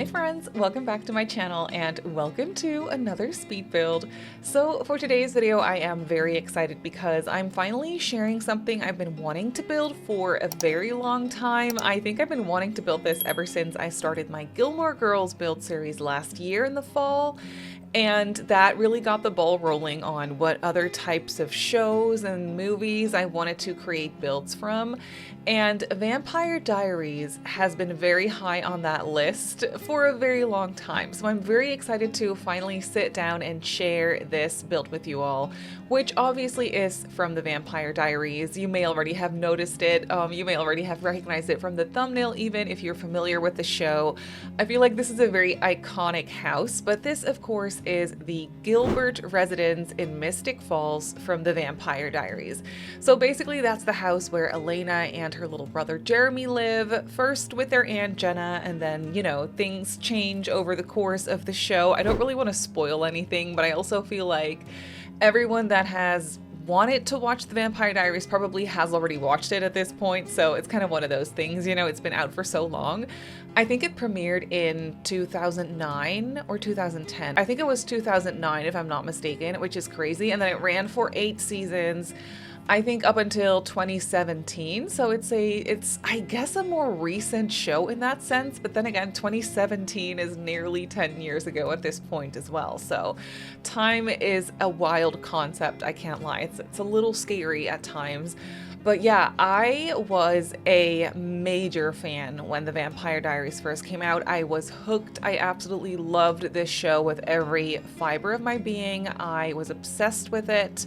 Hi friends, welcome back to my channel and welcome to another speed build. So for today's video I am very excited because I'm finally sharing something I've been wanting to build for a very long time. I think I've been wanting to build this ever since I started my Gilmore Girls build series last year in the fall. And that really got the ball rolling on what other types of shows and movies I wanted to create builds from. And Vampire Diaries has been very high on that list for a very long time. So I'm very excited to finally sit down and share this build with you all, which obviously is from the Vampire Diaries. You may already have noticed it. You may already have recognized it from the thumbnail, even if you're familiar with the show. I feel like this is a very iconic house, but this of course is the Gilbert residence in Mystic Falls from the Vampire Diaries. So basically that's the house where Elena and her little brother Jeremy live, first with their aunt Jenna, and then, you know, things change over the course of the show. I don't really want to spoil anything, but I also feel like everyone that has wanted to watch the Vampire Diaries probably has already watched it at this point, so it's kind of one of those things, you know, it's been out for so long. I think it premiered in 2009 or 2010. I think it was 2009 if I'm not mistaken, which is crazy, and then it ran for 8 seasons. I think up until 2017, so it's I guess a more recent show in that sense, but then again 2017 is nearly 10 years ago at this point as well, so time is a wild concept, I can't lie. It's a little scary at times. But yeah, I was a major fan when the Vampire Diaries first came out. I was hooked. I absolutely loved this show with every fiber of my being. I was obsessed with it.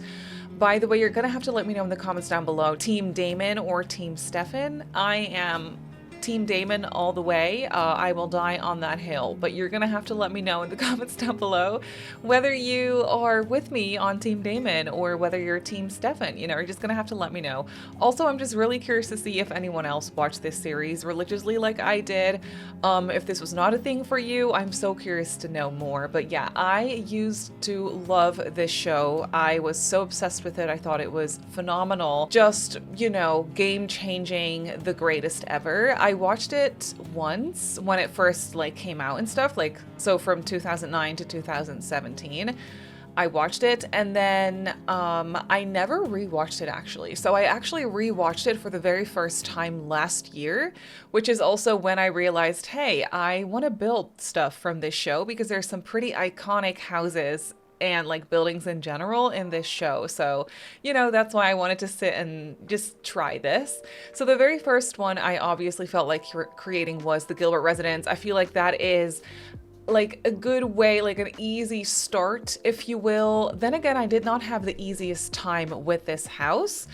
By the way, you're gonna have to let me know in the comments down below, Team Damon or Team Stefan. I am Team Damon all the way. I will die on that hill, but you're gonna have to let me know in the comments down below whether you are with me on Team Damon or whether you're Team Stefan. You know, you're just gonna have to let me know. Also, I'm just really curious to see if anyone else watched this series religiously like I did. If this was not a thing for you, I'm so curious to know more. But yeah, I used to love this show. I was so obsessed with it. I thought it was phenomenal. Just, you know, game-changing, the greatest ever. I watched it once when it first came out and stuff, so from 2009 to 2017 I watched it, and then I never rewatched it actually. So I actually rewatched it for the very first time last year, which is also when I realized, hey, I want to build stuff from this show because there's some pretty iconic houses and buildings in general in this show. So, you know, that's why I wanted to sit and just try this. So the very first one I obviously felt like creating was the Gilbert residence. I feel like that is a good way, an easy start, if you will. Then again, I did not have the easiest time with this house,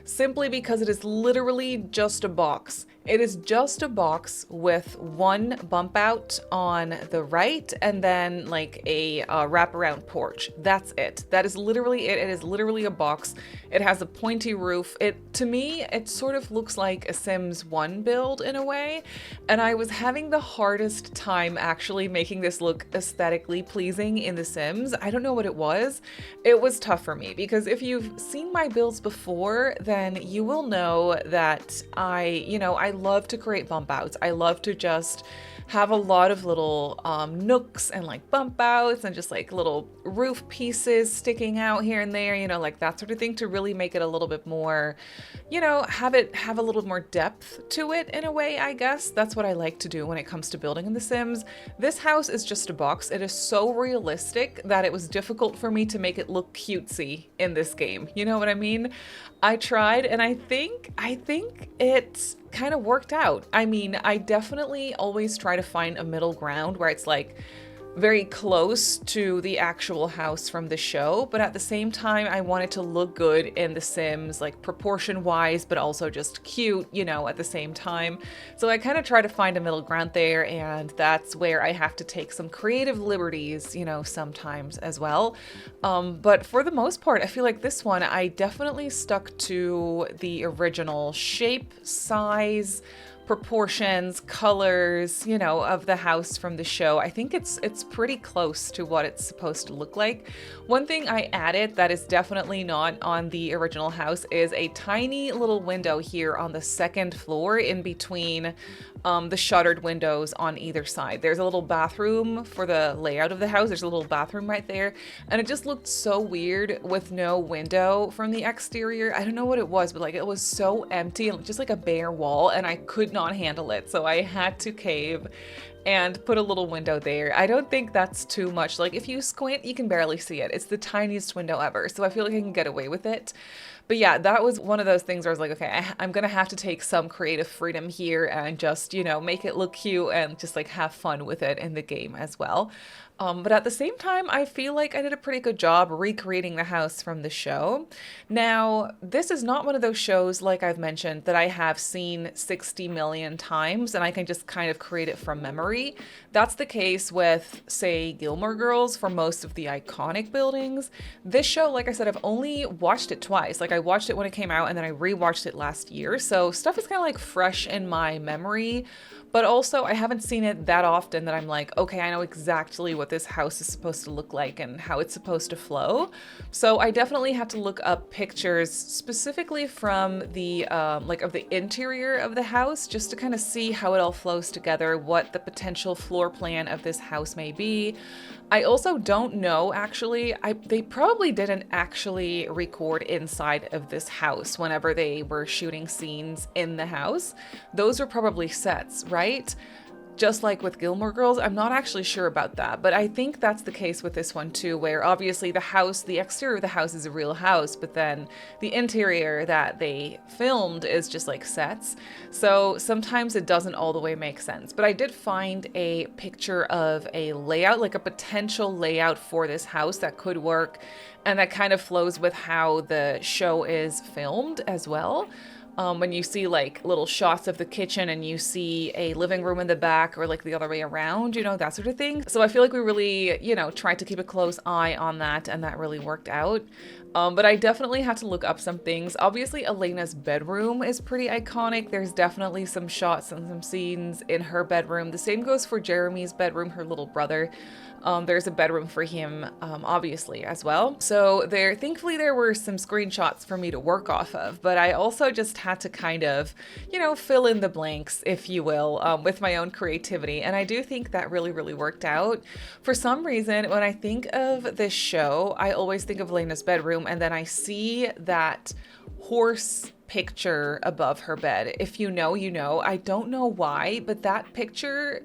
simply because it is literally just a box. It is just a box with one bump out on the right and then a wraparound porch. That's it. That is literally it. It is literally a box. It has a pointy roof. To me, it sort of looks like a Sims 1 build in a way. And I was having the hardest time actually making this look aesthetically pleasing in The Sims. I don't know what it was. It was tough for me because if you've seen my builds before, then you will know that I love to create bump outs. I love to just have a lot of little nooks and bump outs and just little roof pieces sticking out here and there, you know, that sort of thing, to really make it a little bit more, you know, have a little more depth to it in a way, I guess. That's what I like to do when it comes to building in The Sims. This house is just a box. It is so realistic that it was difficult for me to make it look cutesy in this game. You know what I mean? I tried, and I think it kind of worked out. I mean, I definitely always try to find a middle ground where it's very close to the actual house from the show, but at the same time I want it to look good in The Sims, proportion wise, but also just cute, you know, at the same time. So I kind of try to find a middle ground there, and that's where I have to take some creative liberties, you know, sometimes as well. But for the most part, I feel like this one, I definitely stuck to the original shape, size, proportions, colors, you know, of the house from the show. I think it's pretty close to what it's supposed to look like. One thing I added that is definitely not on the original house is a tiny little window here on the second floor in between the shuttered windows on either side. There's a little bathroom for the layout of the house. There's a little bathroom right there, and it just looked so weird with no window from the exterior. I don't know what it was, but like it was so empty and just like a bare wall, and I could not handle it. So I had to cave and put a little window there. I don't think that's too much. Like if you squint, you can barely see it. It's the tiniest window ever. So I feel like I can get away with it. But yeah, that was one of those things where I was like, okay, I'm gonna have to take some creative freedom here and just, you know, make it look cute and just like have fun with it in the game as well. But at the same time, I feel like I did a pretty good job recreating the house from the show. Now, this is not one of those shows, like I've mentioned, that I have seen 60 million times and I can just kind of create it from memory. That's the case with, say, Gilmore Girls for most of the iconic buildings. This show, like I said, I've only watched it twice. Like I watched it when it came out and then I rewatched it last year. So stuff is kind of like fresh in my memory. But also, I haven't seen it that often that I'm like, okay, I know exactly what this house is supposed to look like and how it's supposed to flow. So I definitely had to look up pictures specifically from the, like of the interior of the house, just to kind of see how it all flows together, what the potential floor plan of this house may be. I also don't know, actually, they probably didn't actually record inside of this house whenever they were shooting scenes in the house. Those were probably sets, right? Just like with Gilmore Girls, I'm not actually sure about that, but I think that's the case with this one too, where obviously the house, the exterior of the house is a real house, but then the interior that they filmed is just like sets. So sometimes it doesn't all the way make sense. But I did find a picture of a layout, like a potential layout for this house that could work, and that kind of flows with how the show is filmed as well. When you see like little shots of the kitchen and you see a living room in the back or like the other way around, you know, that sort of thing. So I feel like we really, you know, tried to keep a close eye on that, and that really worked out. But I definitely had to look up some things. Obviously, Elena's bedroom is pretty iconic. There's definitely some shots and some scenes in her bedroom. The same goes for Jeremy's bedroom, her little brother. There's a bedroom for him, obviously, as well. So thankfully there were some screenshots for me to work off of, but I also just had to kind of, you know, fill in the blanks, if you will, with my own creativity. And I do think that really, really worked out. For some reason, when I think of this show, I always think of Elena's bedroom, and then I see that horse picture above her bed. If you know, you know. I don't know why, but that picture,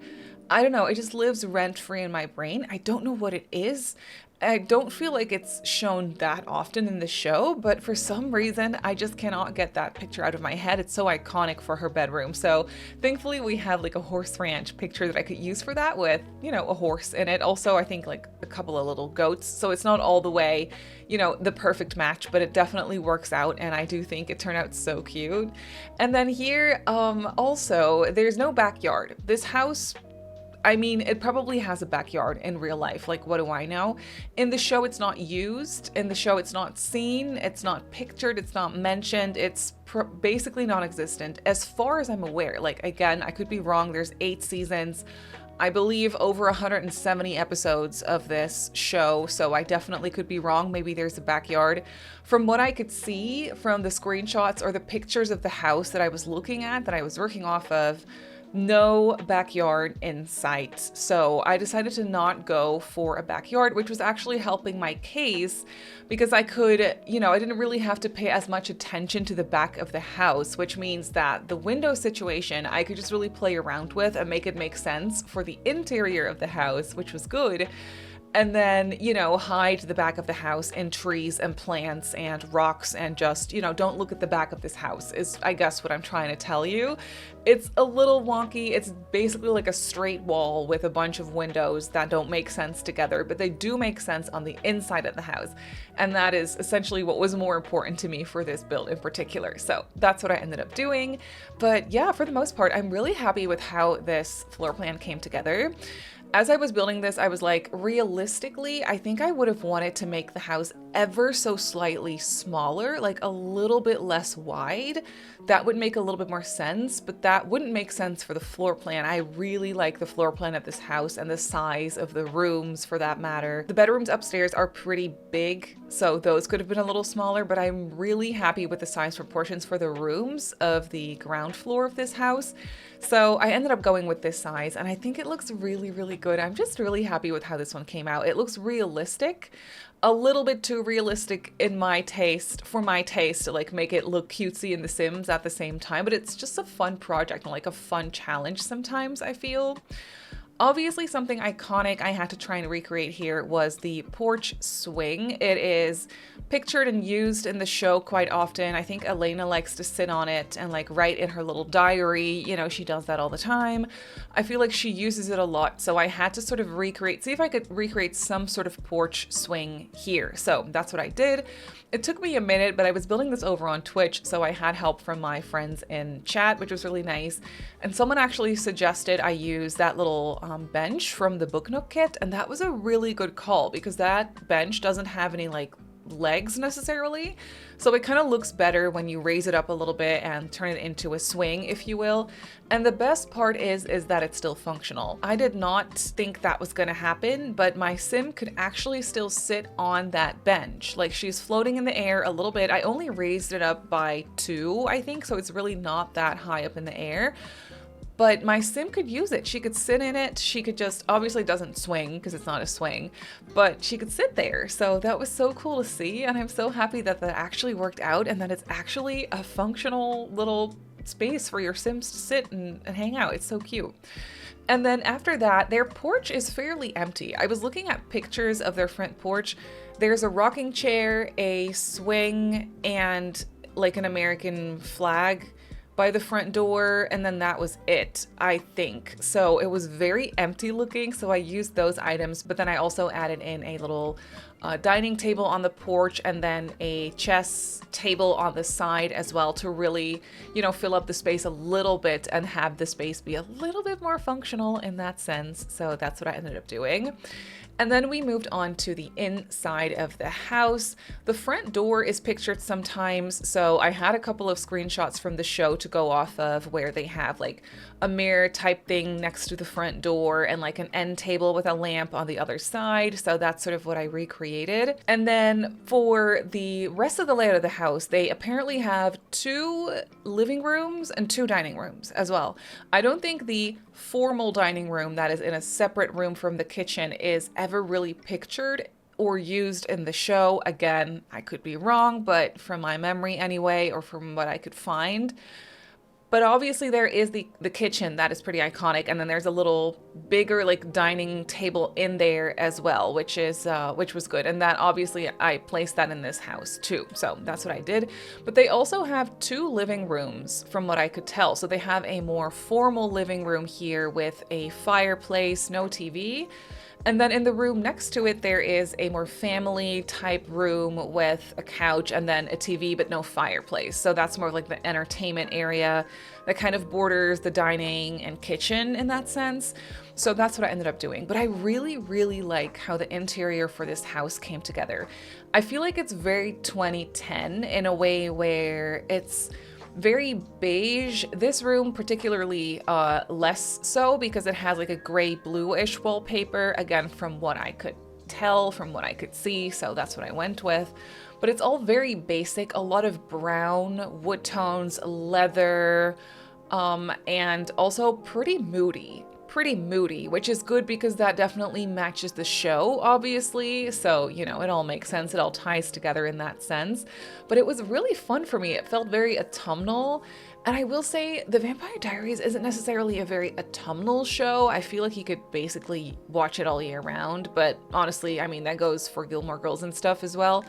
I don't know, it just lives rent-free in my brain. I don't know what it is. I don't feel like it's shown that often in the show, but for some reason, I just cannot get that picture out of my head. It's so iconic for her bedroom. So thankfully we have like a horse ranch picture that I could use for that with, you know, a horse in it. Also, I think like a couple of little goats. So it's not all the way, you know, the perfect match, but it definitely works out. And I do think it turned out so cute. And then here, also, there's no backyard. This house, I mean, it probably has a backyard in real life. Like, what do I know? In the show, it's not used. In the show, it's not seen. It's not pictured. It's not mentioned. It's basically non-existent as far as I'm aware. Like, again, I could be wrong. There's 8 seasons. I believe over 170 episodes of this show, so I definitely could be wrong. Maybe there's a backyard. From what I could see from the screenshots or the pictures of the house that I was looking at, that I was working off of, no backyard in sight. So I decided to not go for a backyard, which was actually helping my case because I could, you know, I didn't really have to pay as much attention to the back of the house, which means that the window situation I could just really play around with and make it make sense for the interior of the house, which was good. And then, you know, hide the back of the house in trees and plants and rocks and just, you know, don't look at the back of this house is, I guess, what I'm trying to tell you. It's a little wonky. It's basically like a straight wall with a bunch of windows that don't make sense together, but they do make sense on the inside of the house. And that is essentially what was more important to me for this build in particular. So that's what I ended up doing. But yeah, for the most part, I'm really happy with how this floor plan came together. As I was building this, I was like, realistically, I think I would have wanted to make the house ever so slightly smaller, like a little bit less wide. That would make a little bit more sense, but that wouldn't make sense for the floor plan. I really like the floor plan of this house and the size of the rooms for that matter. The bedrooms upstairs are pretty big, so those could have been a little smaller, but I'm really happy with the size proportions for the rooms of the ground floor of this house. So I ended up going with this size, and I think it looks really, really good. I'm just really happy with how this one came out. It looks realistic, a little bit too realistic in my taste, for my taste, to like make it look cutesy in The Sims at the same time, but it's just a fun project and like a fun challenge sometimes, I feel. Obviously, something iconic I had to try and recreate here was the porch swing. It is pictured and used in the show quite often. I think Elena likes to sit on it and like write in her little diary. You know, she does that all the time. I feel like she uses it a lot, so I had to sort of see if I could recreate some sort of porch swing here. So that's what I did. It took me a minute, but I was building this over on Twitch, so I had help from my friends in chat, which was really nice. And someone actually suggested I use that little bench from the Book Nook kit, and that was a really good call because that bench doesn't have any like legs necessarily, so it kind of looks better when you raise it up a little bit and turn it into a swing, if you will. And the best part is that it's still functional. I did not think that was gonna happen, but my sim could actually still sit on that bench. Like, she's floating in the air a little bit. I only raised it up by 2, I think, so it's really not that high up in the air. But my sim could use it. She could sit in it. She could just, obviously it doesn't swing because it's not a swing, but she could sit there. So that was so cool to see. And I'm so happy that that actually worked out and that it's actually a functional little space for your sims to sit and hang out. It's so cute. And then after that, their porch is fairly empty. I was looking at pictures of their front porch. There's a rocking chair, a swing, and like an American flag by the front door, and then that was it, I think. So it was very empty looking, so I used those items, but then I also added in a little dining table on the porch and then a chess table on the side as well to really, you know, fill up the space a little bit and have the space be a little bit more functional in that sense. So that's what I ended up doing. And then we moved on to the inside of the house. The front door is pictured sometimes, so I had a couple of screenshots from the show to go off of where they have like a mirror type thing next to the front door and like an end table with a lamp on the other side. So that's sort of what I recreated. And then for the rest of the layout of the house, they apparently have 2 living rooms and 2 dining rooms as well. I don't think the formal dining room that is in a separate room from the kitchen is ever really pictured or used in the show. Again, I could be wrong, but from my memory anyway, or from what I could find. But obviously there is the kitchen that is pretty iconic, and then there's a little bigger like dining table in there as well, which was good. And that obviously I placed that in this house too, so that's what I did. But they also have 2 living rooms from what I could tell. So they have a more formal living room here with a fireplace, no TV. And then in the room next to it, there is a more family type room with a couch and then a TV, but no fireplace. So that's more of like the entertainment area that kind of borders the dining and kitchen in that sense. So that's what I ended up doing. But I really, really like how the interior for this house came together. I feel like it's very 2010 in a way where it's very beige. This room particularly less so because it has like a gray bluish wallpaper, again from what I could tell, from what I could see, so that's what I went with. But it's all very basic, a lot of brown, wood tones, leather, and also pretty moody, which is good because that definitely matches the show, obviously. So, you know, it all makes sense. It all ties together in that sense. But it was really fun for me. It felt very autumnal. And I will say the Vampire Diaries isn't necessarily a very autumnal show. I feel like you could basically watch it all year round. But honestly, I mean, that goes for Gilmore Girls and stuff as well.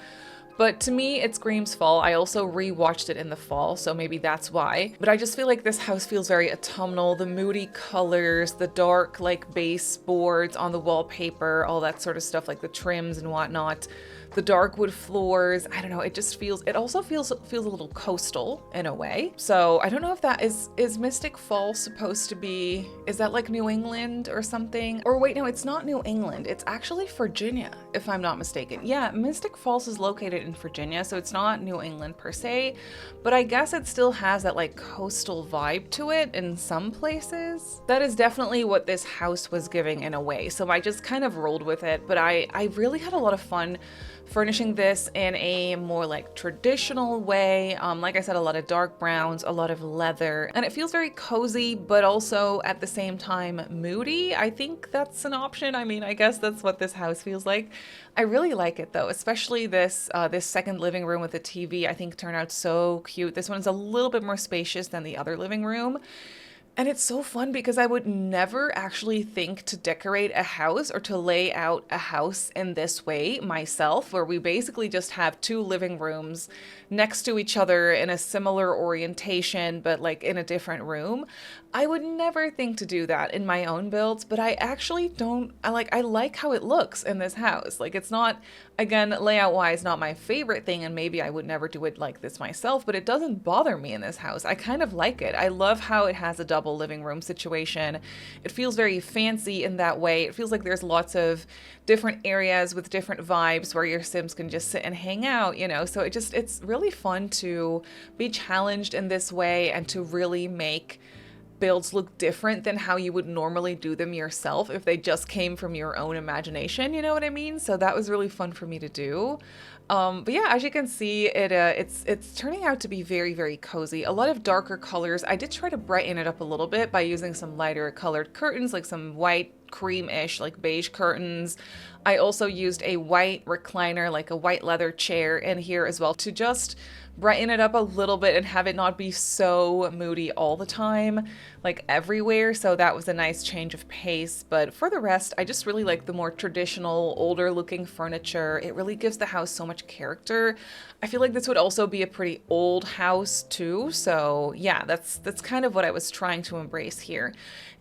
But to me, it screams fall. I also rewatched it in the fall, so maybe that's why. But I just feel like this house feels very autumnal. The moody colors, the dark like baseboards on the wallpaper, all that sort of stuff, like the trims and whatnot. the dark wood floors. I don't know, it just feels, it also feels a little coastal in a way. So I don't know if that is Mystic Falls supposed to be, is that like New England or something? Or wait, no, it's not New England. It's actually Virginia, if I'm not mistaken. Yeah, Mystic Falls is located in Virginia, so it's not New England per se, but I guess it still has that like coastal vibe to it in some places. That is definitely what this house was giving in a way. So I just kind of rolled with it, but I really had a lot of fun furnishing this in a more like traditional way. Like I said, a lot of dark browns, a lot of leather, and it feels very cozy, but also at the same time moody. I think that's an option. I mean, I guess that's what this house feels like. I really like it though, especially this second living room with the TV. I think turned out so cute. This one's a little bit more spacious than the other living room. And it's so fun because I would never actually think to decorate a house or to lay out a house in this way myself, where we basically just have two living rooms next to each other in a similar orientation, but like in a different room. I would never think to do that in my own builds, but I actually don't, I like how it looks in this house. Like it's not, again, layout wise, not my favorite thing, and maybe I would never do it like this myself, but it doesn't bother me in this house. I kind of like it. I love how it has a double living room situation. It feels very fancy in that way. It feels like there's lots of different areas with different vibes where your Sims can just sit and hang out, you know? So it's really fun to be challenged in this way and to really make builds look different than how you would normally do them yourself if they just came from your own imagination, you know what I mean? So that was really fun for me to do. But yeah, as you can see, it's turning out to be very, very cozy. A lot of darker colors. I did try to brighten it up a little bit by using some lighter colored curtains, like some white cream-ish, like beige curtains. I also used a white recliner, like a white leather chair in here as well, to just brighten it up a little bit and have it not be so moody all the time, like everywhere. So that was a nice change of pace. But for the rest, I just really like the more traditional, older looking furniture. It really gives the house so much character. I feel like this would also be a pretty old house too. So yeah, that's kind of what I was trying to embrace here.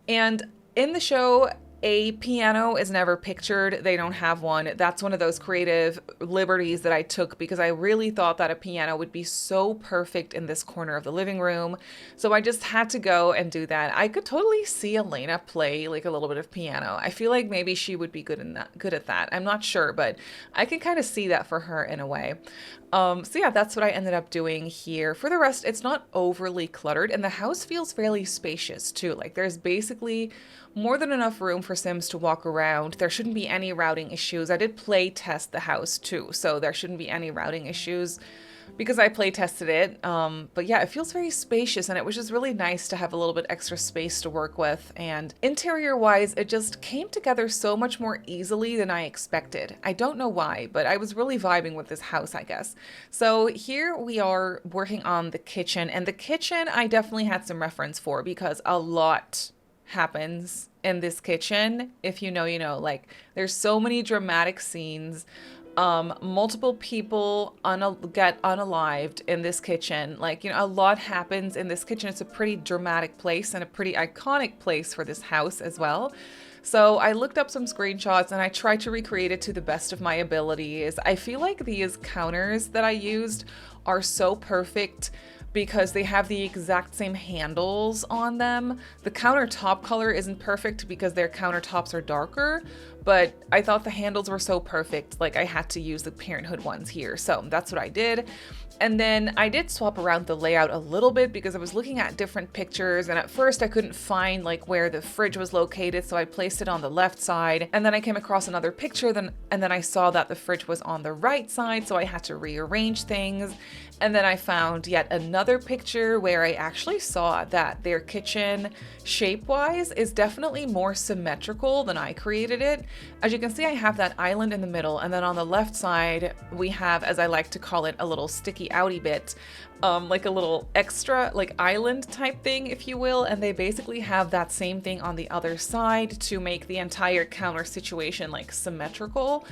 And in the show, a piano is never pictured. They don't have one. That's one of those creative liberties that I took because I really thought that a piano would be so perfect in this corner of the living room. So I just had to go and do that. I could totally see Elena play like a little bit of piano. I feel like maybe she would be good at that. I'm not sure, but I can kind of see that for her in a way. So yeah, that's what I ended up doing here. For the rest, it's not overly cluttered, and the house feels fairly spacious too. Like there's basically more than enough room for Sims to walk around. There shouldn't be any routing issues. I did play test the house too, so there shouldn't be any routing issues because I play tested it. But yeah, it feels very spacious, and it was just really nice to have a little bit extra space to work with. And interior wise, it just came together so much more easily than I expected. I don't know why, but I was really vibing with this house, I guess. So here we are working on the kitchen, and the kitchen I definitely had some reference for because a lot happens in this kitchen. If you know, you know, like there's so many dramatic scenes. Multiple people get unalived in this kitchen. Like, you know, a lot happens in this kitchen. It's a pretty dramatic place and a pretty iconic place for this house as well. So I looked up some screenshots and I tried to recreate it to the best of my abilities. I feel like these counters that I used are so perfect because they have the exact same handles on them. The countertop color isn't perfect because their countertops are darker, but I thought the handles were so perfect, like I had to use the Parenthood ones here. So that's what I did. And then I did swap around the layout a little bit because I was looking at different pictures, and at first I couldn't find like where the fridge was located, so I placed it on the left side. And then I came across another picture, and then I saw that the fridge was on the right side, so I had to rearrange things. And then I found yet another picture where I actually saw that their kitchen shape-wise is definitely more symmetrical than I created it. As you can see, I have that island in the middle, and then on the left side, we have, as I like to call it, a little sticky outy bit, like a little extra, like island type thing, if you will, and they basically have that same thing on the other side to make the entire counter situation like symmetrical.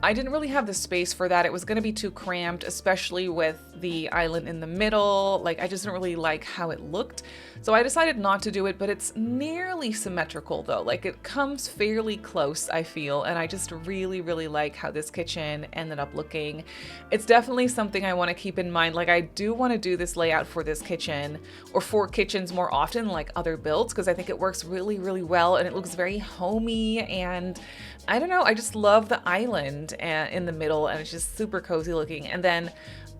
I didn't really have the space for that. It was going to be too cramped, especially with the island in the middle. Like, I just didn't really like how it looked. So I decided not to do it, but it's nearly symmetrical though. Like, it comes fairly close, I feel, and I just really, really like how this kitchen ended up looking. It's definitely something I want to keep in mind. Like, I do want to do this layout for this kitchen, or for kitchens more often, like other builds, because I think it works really, really well, and it looks very homey, and I don't know, I just love the island in the middle, and it's just super cozy looking. And then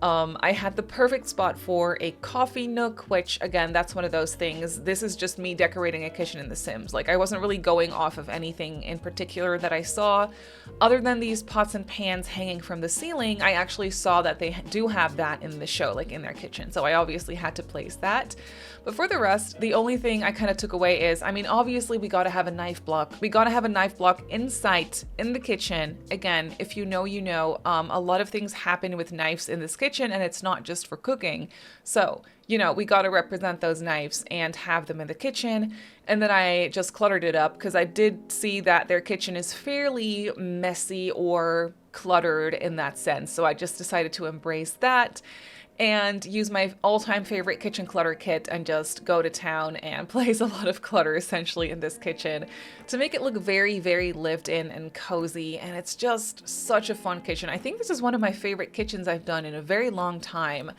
I had the perfect spot for a coffee nook, which again, that's one of those things. This is just me decorating a kitchen in The Sims. Like, I wasn't really going off of anything in particular that I saw. Other than these pots and pans hanging from the ceiling, I actually saw that they do have that in the show, like in their kitchen. So I obviously had to place that. But for the rest, the only thing I kind of took away is, I mean, obviously we got to have a knife block. We got to have a knife block in sight in the kitchen. Again, if you know, you know, a lot of things happen with knives in this kitchen, and it's not just for cooking. So, you know, we got to represent those knives and have them in the kitchen. And then I just cluttered it up because I did see that their kitchen is fairly messy or cluttered in that sense. So I just decided to embrace that and use my all-time favorite kitchen clutter kit and just go to town and place a lot of clutter essentially in this kitchen to make it look very, very lived in and cozy. And it's just such a fun kitchen. I think this is one of my favorite kitchens I've done in a very long time.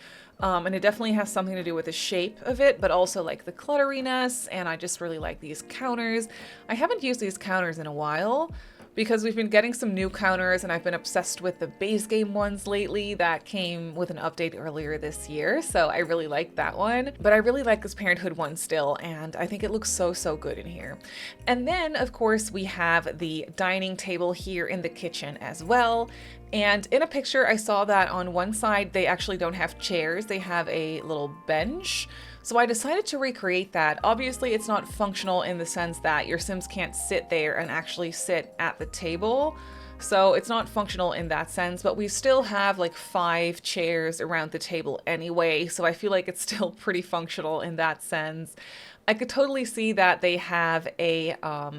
And it definitely has something to do with the shape of it, but also like the clutteriness. And I just really like these counters. I haven't used these counters in a while, because we've been getting some new counters, and I've been obsessed with the base game ones lately that came with an update earlier this year. So I really like that one, but I really like this Parenthood one still, and I think it looks so, so good in here. And then of course we have the dining table here in the kitchen as well. And in a picture I saw that on one side they actually don't have chairs, they have a little bench. So I decided to recreate that. Obviously, it's not functional in the sense that your Sims can't sit there and actually sit at the table. So it's not functional in that sense, but we still have like 5 chairs around the table anyway. So I feel like it's still pretty functional in that sense. I could totally see that they have a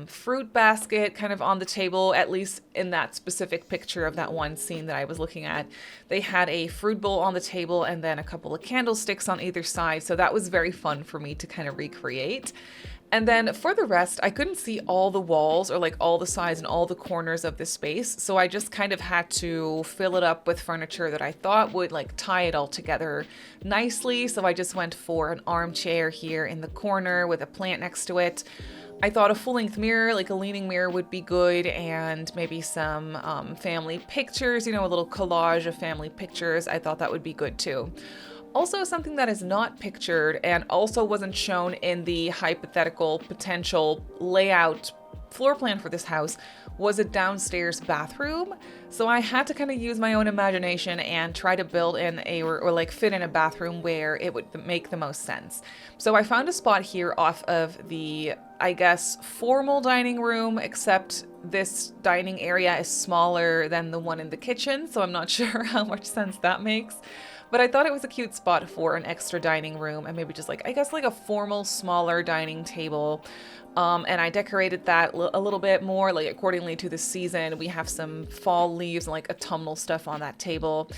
fruit basket kind of on the table, at least in that specific picture of that one scene that I was looking at. They had a fruit bowl on the table and then a couple of candlesticks on either side. So that was very fun for me to kind of recreate. And then for the rest, I couldn't see all the walls or like all the sides and all the corners of the space. So I just kind of had to fill it up with furniture that I thought would like tie it all together nicely. So I just went for an armchair here in the corner with a plant next to it. I thought a full-length mirror, like a leaning mirror, would be good, and maybe some family pictures, you know, a little collage of family pictures. I thought that would be good too. Also, something that is not pictured and also wasn't shown in the hypothetical potential layout floor plan for this house was a downstairs bathroom. So I had to kind of use my own imagination and try to build in or like fit in a bathroom where it would make the most sense. So I found a spot here off of the, I guess, formal dining room, except this dining area is smaller than the one in the kitchen. So I'm not sure how much sense that makes. But I thought it was a cute spot for an extra dining room and maybe just like, I guess like a formal, smaller dining table. And I decorated that a little bit more, like accordingly to the season. We have some fall leaves and like autumnal stuff on that table,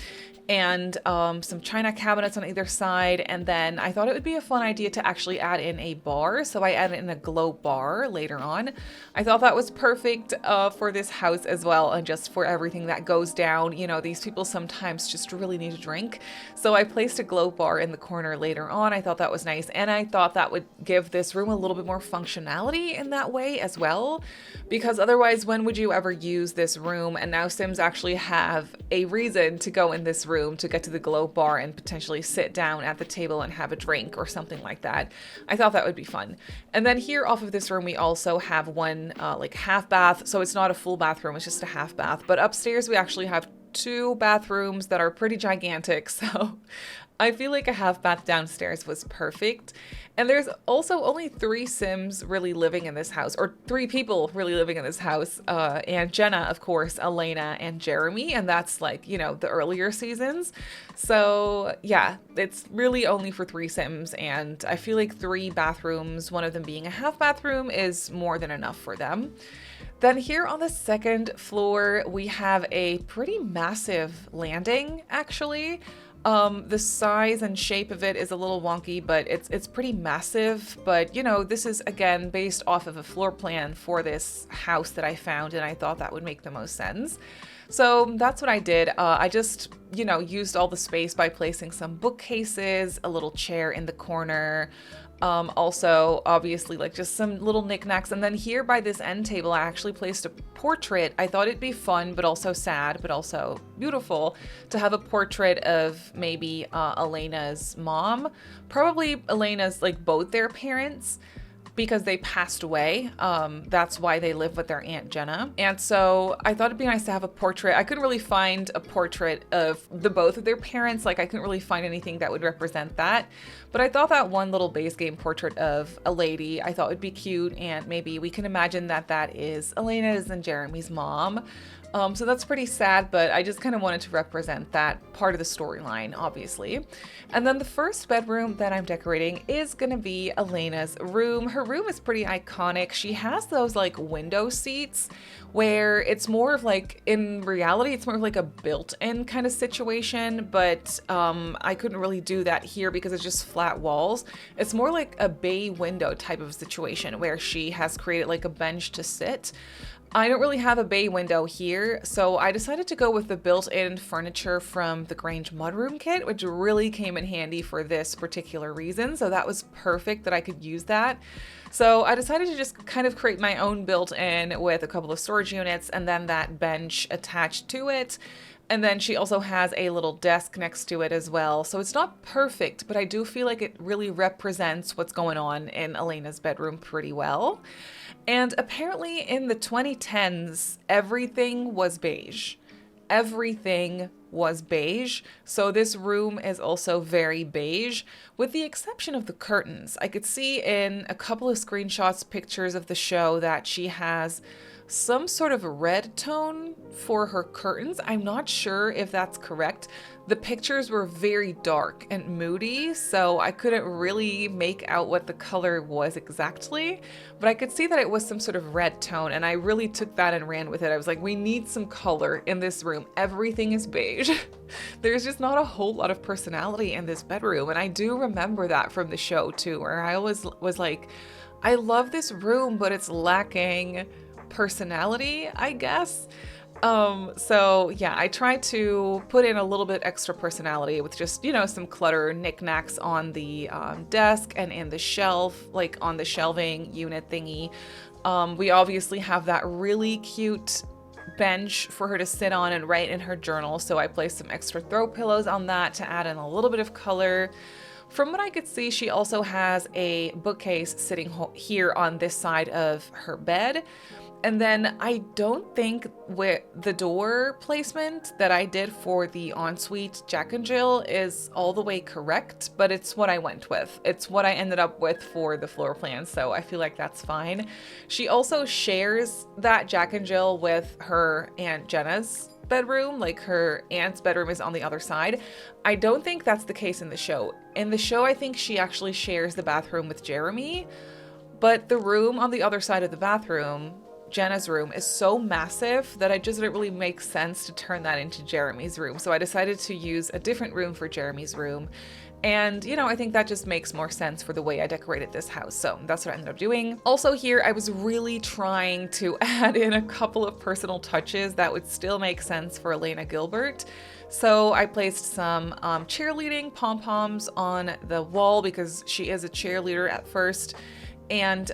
and some china cabinets on either side. And then I thought it would be a fun idea to actually add in a bar. So I added in a glow bar later on. I thought that was perfect for this house as well, and just for everything that goes down. You know, these people sometimes just really need a drink. So I placed a glow bar in the corner later on. I thought that was nice. And I thought that would give this room a little bit more functionality in that way as well, because otherwise when would you ever use this room? And now Sims actually have a reason to go in this room to get to the glow bar and potentially sit down at the table and have a drink or something like that. I thought that would be fun. And then here off of this room we also have one like half bath, so it's not a full bathroom, it's just a half bath. But upstairs we actually have 2 bathrooms that are pretty gigantic, so I feel like a half bath downstairs was perfect. And there's also only 3 Sims really living in this house, or 3 people really living in this house. And Jenna, of course, Elena, and Jeremy. And that's like, you know, the earlier seasons. So yeah, it's really only for 3 Sims. And I feel like 3 bathrooms, one of them being a half bathroom, is more than enough for them. Then here on the second floor, we have a pretty massive landing, actually. The size and shape of it is a little wonky, but it's pretty massive. But, you know, this is, again, based off of a floor plan for this house that I found, and I thought that would make the most sense. So that's what I did. I just, you know, used all the space by placing some bookcases, a little chair in the corner, also obviously like just some little knickknacks. And then here by this end table, I actually placed a portrait. I thought it'd be fun, but also sad, but also beautiful to have a portrait of maybe Elena's mom, probably Elena's like both their parents, because they passed away. That's why they live with their Aunt Jenna. And so I thought it'd be nice to have a portrait. I couldn't really find a portrait of the both of their parents. Like I couldn't really find anything that would represent that. But I thought that one little base game portrait of a lady I thought would be cute, and maybe we can imagine that that is Elena's and Jeremy's mom. So that's pretty sad, but I just kind of wanted to represent that part of the storyline, obviously. And then the first bedroom that I'm decorating is gonna be Elena's room. Her room is pretty iconic. She has those like window seats where it's more of like, in reality, it's more of like a built-in kind of situation, but I couldn't really do that here because it's just flat walls. It's more like a bay window type of situation where she has created like a bench to sit. I don't really have a bay window here, so I decided to go with the built-in furniture from the Grange mudroom kit, which really came in handy for this particular reason. So that was perfect that I could use that. So I decided to just kind of create my own built-in with a couple of storage units and then that bench attached to it. And then she also has a little desk next to it as well. So it's not perfect, but I do feel like it really represents what's going on in Elena's bedroom pretty well. And apparently in the 2010s, everything was beige. Everything was beige. So this room is also very beige, with the exception of the curtains. I could see in a couple of screenshots, pictures of the show, that she has some sort of red tone for her curtains. I'm not sure if that's correct. The pictures were very dark and moody, so I couldn't really make out what the color was exactly, but I could see that it was some sort of red tone, and I really took that and ran with it. I was like, we need some color in this room. Everything is beige. There's just not a whole lot of personality in this bedroom, and I do remember that from the show too, where I always was like, I love this room, but it's lacking personality, I guess. So yeah, I tried to put in a little bit extra personality with just, you know, some clutter knickknacks on the desk and in the shelf, like on the shelving unit thingy. We obviously have that really cute bench for her to sit on and write in her journal, so I placed some extra throw pillows on that to add in a little bit of color. From what I could see, she also has a bookcase sitting here on this side of her bed. And then I don't think with the door placement that I did for the ensuite Jack and Jill is all the way correct, but it's what I went with. It's what I ended up with for the floor plan, so I feel like that's fine. She also shares that Jack and Jill with her Aunt Jenna's bedroom, like her aunt's bedroom is on the other side. I don't think that's the case in the show. In the show, I think she actually shares the bathroom with Jeremy, but the room on the other side of the bathroom, Jenna's room, is so massive that it just didn't really make sense to turn that into Jeremy's room. So I decided to use a different room for Jeremy's room. And, you know, I think that just makes more sense for the way I decorated this house. So that's what I ended up doing. Also here, I was really trying to add in a couple of personal touches that would still make sense for Elena Gilbert. So I placed some cheerleading pom-poms on the wall because she is a cheerleader at first. And,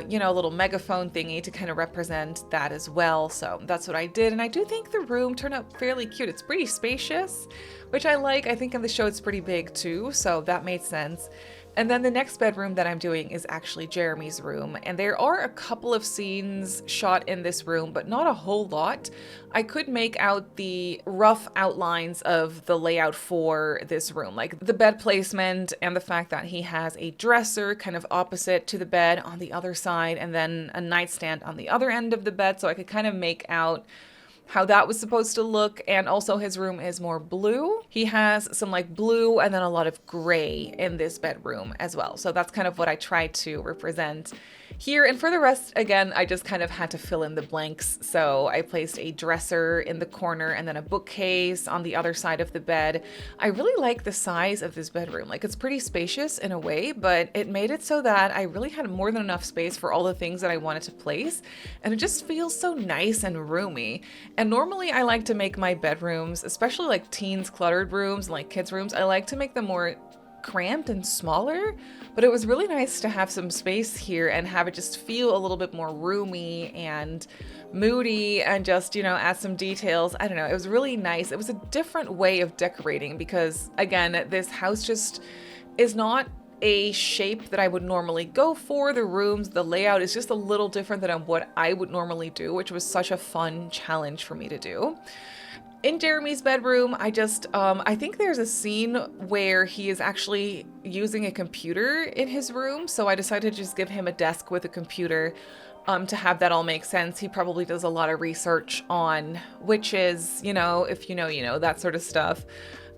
you know, a little megaphone thingy to kind of represent that as well. So that's what I did. And I do think the room turned out fairly cute. It's pretty spacious, which I like. I think in the show it's pretty big too, so that made sense. And then the next bedroom that I'm doing is actually Jeremy's room. And there are a couple of scenes shot in this room, but not a whole lot. I could make out the rough outlines of the layout for this room, like the bed placement and the fact that he has a dresser kind of opposite to the bed on the other side, and then a nightstand on the other end of the bed. So I could kind of make out how that was supposed to look. And also his room is more blue. He has some like blue and then a lot of gray in this bedroom as well. So that's kind of what I tried to represent here. And for the rest, again, I just kind of had to fill in the blanks. So I placed a dresser in the corner and then a bookcase on the other side of the bed. I really like the size of this bedroom. Like, it's pretty spacious in a way, but it made it so that I really had more than enough space for all the things that I wanted to place. And it just feels so nice and roomy. And normally I like to make my bedrooms, especially like teens cluttered rooms and like kids rooms, I like to make them more cramped and smaller, but it was really nice to have some space here and have it just feel a little bit more roomy and moody and just, you know, add some details. I don't know, it was really nice. It was a different way of decorating because, again, this house just is not a shape that I would normally go for. The rooms, the layout is just a little different than what I would normally do, which was such a fun challenge for me to do. In Jeremy's bedroom, I think there's a scene where he is actually using a computer in his room. So I decided to just give him a desk with a computer to have that all make sense. He probably does a lot of research on witches, you know, if you know, that sort of stuff.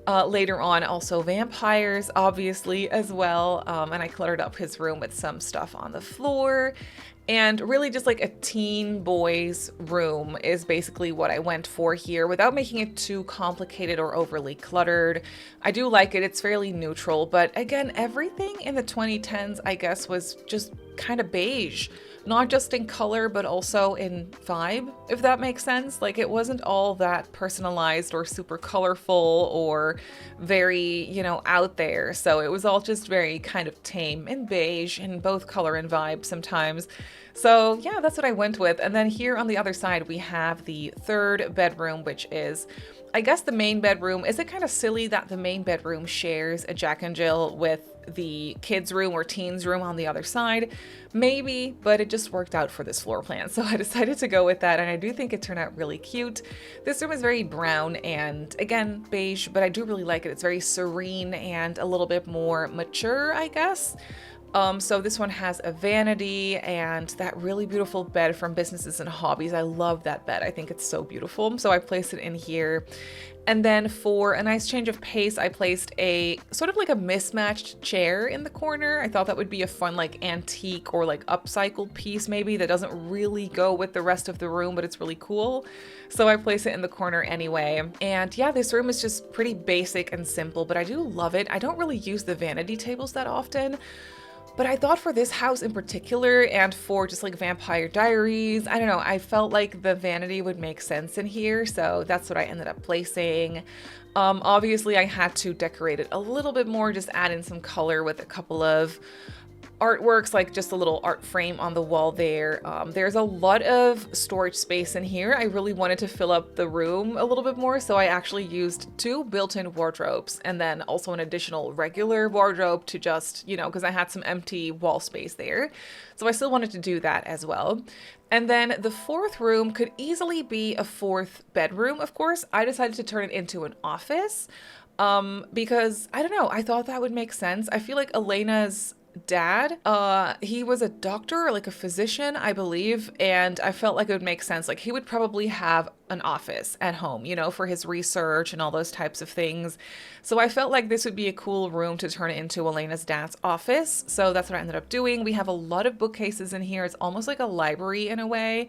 Later on, also vampires, obviously, as well. And I cluttered up his room with some stuff on the floor. And really just like a teen boy's room is basically what I went for here without making it too complicated or overly cluttered. I do like it. It's fairly neutral. But again, everything in the 2010s, I guess, was just kind of beige. Not just in color, but also in vibe, if that makes sense. Like, it wasn't all that personalized or super colorful or very, you know, out there. So it was all just very kind of tame and beige in both color and vibe sometimes. So yeah, that's what I went with. And then here on the other side, we have the third bedroom, which is, I guess, the main bedroom. Is it kind of silly that the main bedroom shares a Jack and Jill with the kids' room or teens' room on the other side? Maybe, but it just worked out for this floor plan. So I decided to go with that, and I do think it turned out really cute. This room is very brown and, again, beige, but I do really like it. It's very serene and a little bit more mature, I guess. So this one has a vanity and that really beautiful bed from Businesses and Hobbies. I love that bed. I think it's so beautiful. So I placed it in here. And then for a nice change of pace, I placed a sort of like a mismatched chair in the corner. I thought that would be a fun like antique or like upcycled piece maybe that doesn't really go with the rest of the room, but it's really cool. So I placed it in the corner anyway. And yeah, this room is just pretty basic and simple, but I do love it. I don't really use the vanity tables that often. But I thought for this house in particular and for just like Vampire Diaries, I don't know, I felt like the vanity would make sense in here. So that's what I ended up placing. Obviously I had to decorate it a little bit more, just add in some color with a couple of artworks, like just a little art frame on the wall there. There's a lot of storage space in here. I really wanted to fill up the room a little bit more, so I actually used 2 built-in wardrobes and then also an additional regular wardrobe to just, you know, because I had some empty wall space there. So I still wanted to do that as well. And then the 4th room could easily be a 4th bedroom, of course. I decided to turn it into an office because, I don't know, I thought that would make sense. I feel like Elena's dad, he was a doctor or like a physician, I believe, and I felt like it would make sense. Like, he would probably have an office at home, you know, for his research and all those types of things. So I felt like this would be a cool room to turn it into Elena's dad's office. So that's what I ended up doing. We have a lot of bookcases in here. It's almost like a library in a way.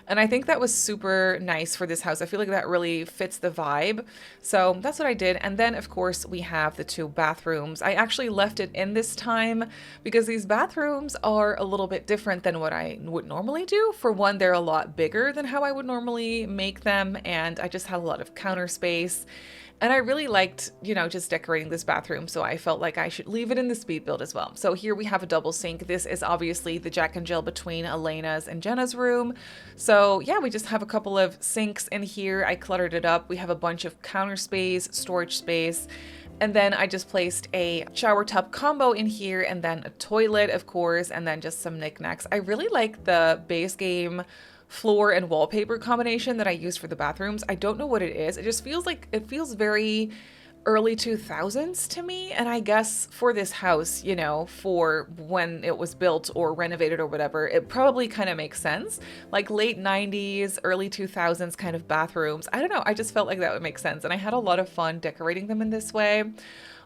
And I think that was super nice for this house. I feel like that really fits the vibe. So that's what I did. And then, of course, we have the 2 bathrooms. I actually left it in this time because these bathrooms are a little bit different than what I would normally do. For one, they're a lot bigger than how I would normally make them, and I just had a lot of counter space. And I really liked, you know, just decorating this bathroom, so I felt like I should leave it in the speed build as well. So here we have a double sink. This is obviously the Jack and Jill between Elena's and Jenna's room. So yeah, we just have a couple of sinks in here. I cluttered it up. We have a bunch of counter space, storage space. And then I just placed a shower tub combo in here, and then a toilet, of course, and then just some knickknacks. I really like the base game floor and wallpaper combination that I used for the bathrooms. I don't know what it is. It just feels like, it feels very early 2000s to me. And I guess for this house, you know, for when it was built or renovated or whatever, it probably kind of makes sense. Like late 90s, early 2000s kind of bathrooms. I don't know. I just felt like that would make sense. And I had a lot of fun decorating them in this way.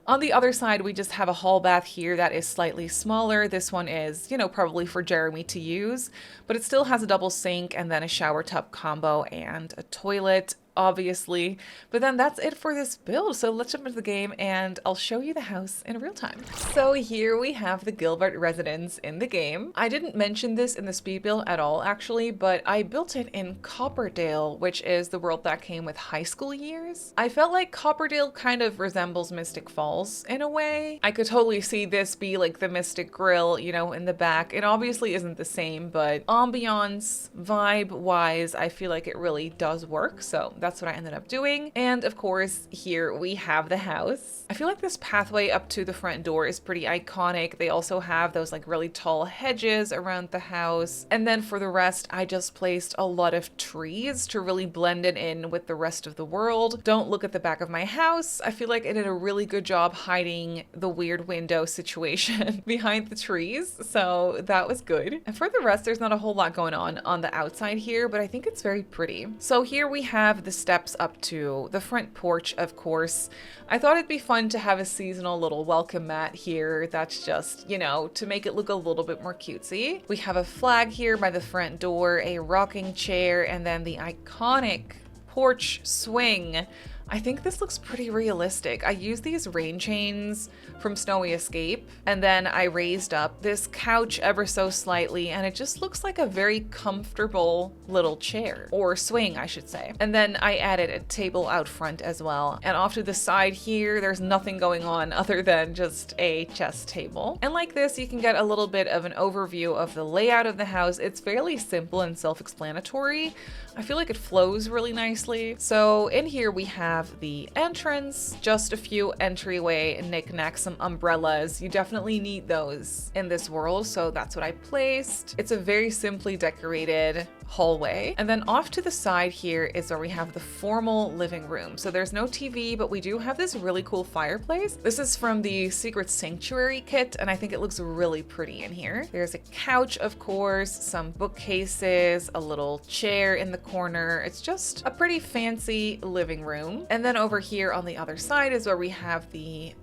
On the other side, we just have a hall bath here that is slightly smaller. This one is, you know, probably for Jeremy to use, but it still has a double sink and then a shower tub combo and a toilet, obviously. But then that's it for this build. So let's jump into the game and I'll show you the house in real time. So here we have the Gilbert residence in the game. I didn't mention this in the speed build at all actually, but I built it in Copperdale, which is the world that came with high school years. I felt like Copperdale kind of resembles Mystic Falls in a way. I could totally see this be like the Mystic Grill, you know, in the back. It obviously isn't the same, but ambiance, vibe wise, I feel like it really does work. So that's what I ended up doing. And of course, here we have the house. I feel like this pathway up to the front door is pretty iconic. They also have those like really tall hedges around the house. And then for the rest, I just placed a lot of trees to really blend it in with the rest of the world. Don't look at the back of my house. I feel like it did a really good job hiding the weird window situation behind the trees. So that was good. And for the rest, there's not a whole lot going on the outside here, but I think it's very pretty. So here we have the steps up to the front porch, of course. I thought it'd be fun to have a seasonal little welcome mat here that's just, you know, to make it look a little bit more cutesy. We have a flag here by the front door, a rocking chair, and then the iconic porch swing. I think this looks pretty realistic. I used these rain chains from Snowy Escape, and then I raised up this couch ever so slightly, and it just looks like a very comfortable little chair, or swing, I should say. And then I added a table out front as well. And off to the side here, there's nothing going on other than just a chess table. And like this, you can get a little bit of an overview of the layout of the house. It's fairly simple and self-explanatory. I feel like it flows really nicely. So in here we have the entrance, just a few entryway knickknacks, some umbrellas. You definitely need those in this world, so that's what I placed. It's a very simply decorated hallway. And then off to the side here is where we have the formal living room. So there's no TV, but we do have this really cool fireplace. This is from the Secret Sanctuary kit, and I think it looks really pretty in here. There's a couch, of course, some bookcases, a little chair in the corner. It's just a pretty fancy living room. And then over here on the other side is where we have the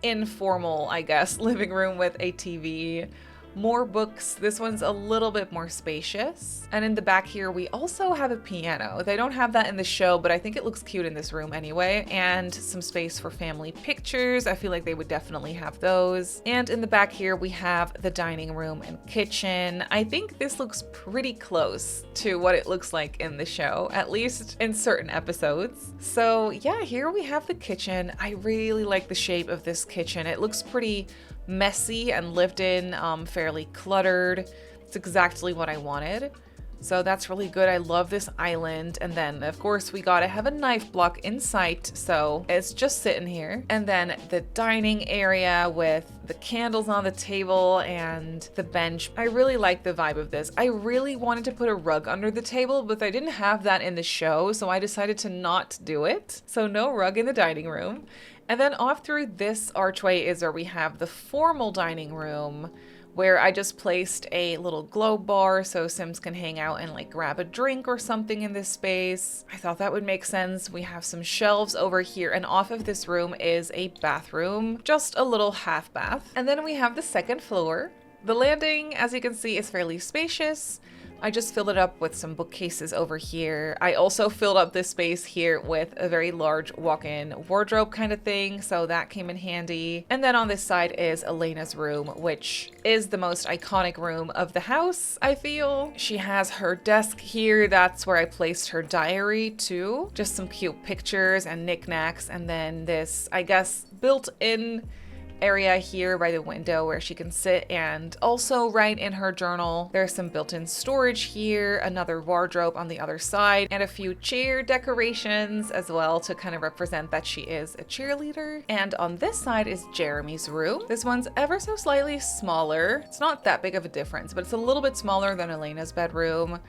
informal, I guess, living room with a TV. More books. This one's a little bit more spacious. And in the back here, we also have a piano. They don't have that in the show, but I think it looks cute in this room anyway. And some space for family pictures. I feel like they would definitely have those. And in the back here, we have the dining room and kitchen. I think this looks pretty close to what it looks like in the show, at least in certain episodes. So yeah, here we have the kitchen. I really like the shape of this kitchen. It looks pretty messy and lived in, fairly cluttered. It's exactly what I wanted. So that's really good. I love this island. And then of course we gotta have a knife block in sight. So it's just sitting here. And then the dining area with the candles on the table and the bench. I really like the vibe of this. I really wanted to put a rug under the table, but I didn't have that in the show. So I decided to not do it. So no rug in the dining room. And then off through this archway is where we have the formal dining room, where I just placed a little glow bar so Sims can hang out and like grab a drink or something in this space. I thought that would make sense. We have some shelves over here, and off of this room is a bathroom, just a little half bath. And then we have the second floor. The landing, as you can see, is fairly spacious. I just filled it up with some bookcases over here. I also filled up this space here with a very large walk-in wardrobe kind of thing, so that came in handy. And then on this side is Elena's room, which is the most iconic room of the house, I feel. She has her desk here. That's where I placed her diary too. Just some cute pictures and knickknacks, and then this, I guess, built-in area here by the window where she can sit and also write in her journal. There's some built-in storage here, another wardrobe on the other side, and a few chair decorations as well to kind of represent that she is a cheerleader. And on this side is Jeremy's room. This one's ever so slightly smaller. It's not that big of a difference, but it's a little bit smaller than Elena's bedroom.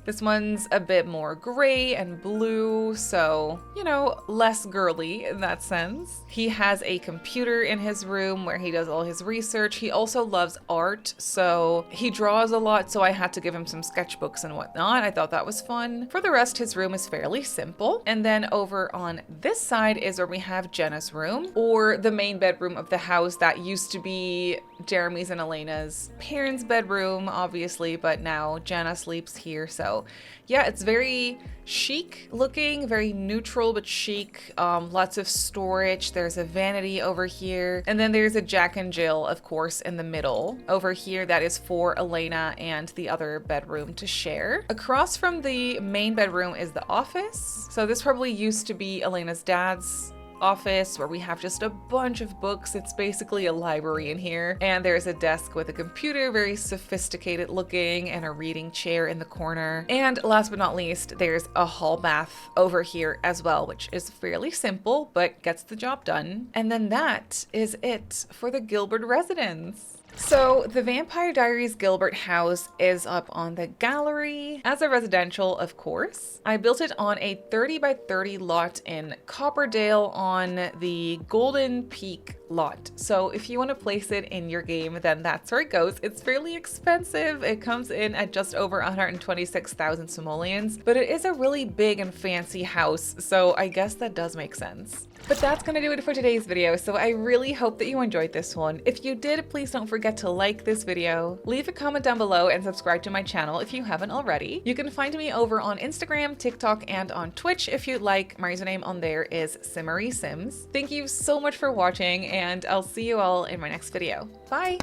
This one's a bit more gray and blue, so, you know, less girly in that sense. He has a computer in his room where he does all his research. He also loves art, so he draws a lot, so I had to give him some sketchbooks and whatnot. I thought that was fun. For the rest, his room is fairly simple. And then over on this side is where we have Jenna's room, or the main bedroom of the house that used to be Jeremy's and Elena's parents' bedroom, obviously, but now Jenna sleeps here. So yeah, it's very chic looking, very neutral but chic. Lots of storage. There's a vanity over here, and then there's a Jack and Jill, of course, in the middle over here that is for Elena and the other bedroom to share. Across from the main bedroom is the office. So this probably used to be Elena's dad's office, where we have just a bunch of books. It's basically a library in here, and there's a desk with a computer, very sophisticated looking, and a reading chair in the corner. And last but not least, there's a hall bath over here as well, which is fairly simple but gets the job done. And then that is it for the Gilbert residence. So the Vampire Diaries Gilbert house is up on the gallery as a residential, of course. I built it on a 30 by 30 lot in Copperdale on the Golden Peak lot. So if you want to place it in your game, then that's where it goes. It's fairly expensive. It comes in at just over 126,000 simoleons, but it is a really big and fancy house, so I guess that does make sense. But that's gonna do it for today's video, so I really hope that you enjoyed this one. If you did, please don't forget to like this video, leave a comment down below, and subscribe to my channel if you haven't already. You can find me over on Instagram, TikTok, and on Twitch if you'd like. My username on there is Simmary Sims. Thank you so much for watching, and I'll see you all in my next video. Bye!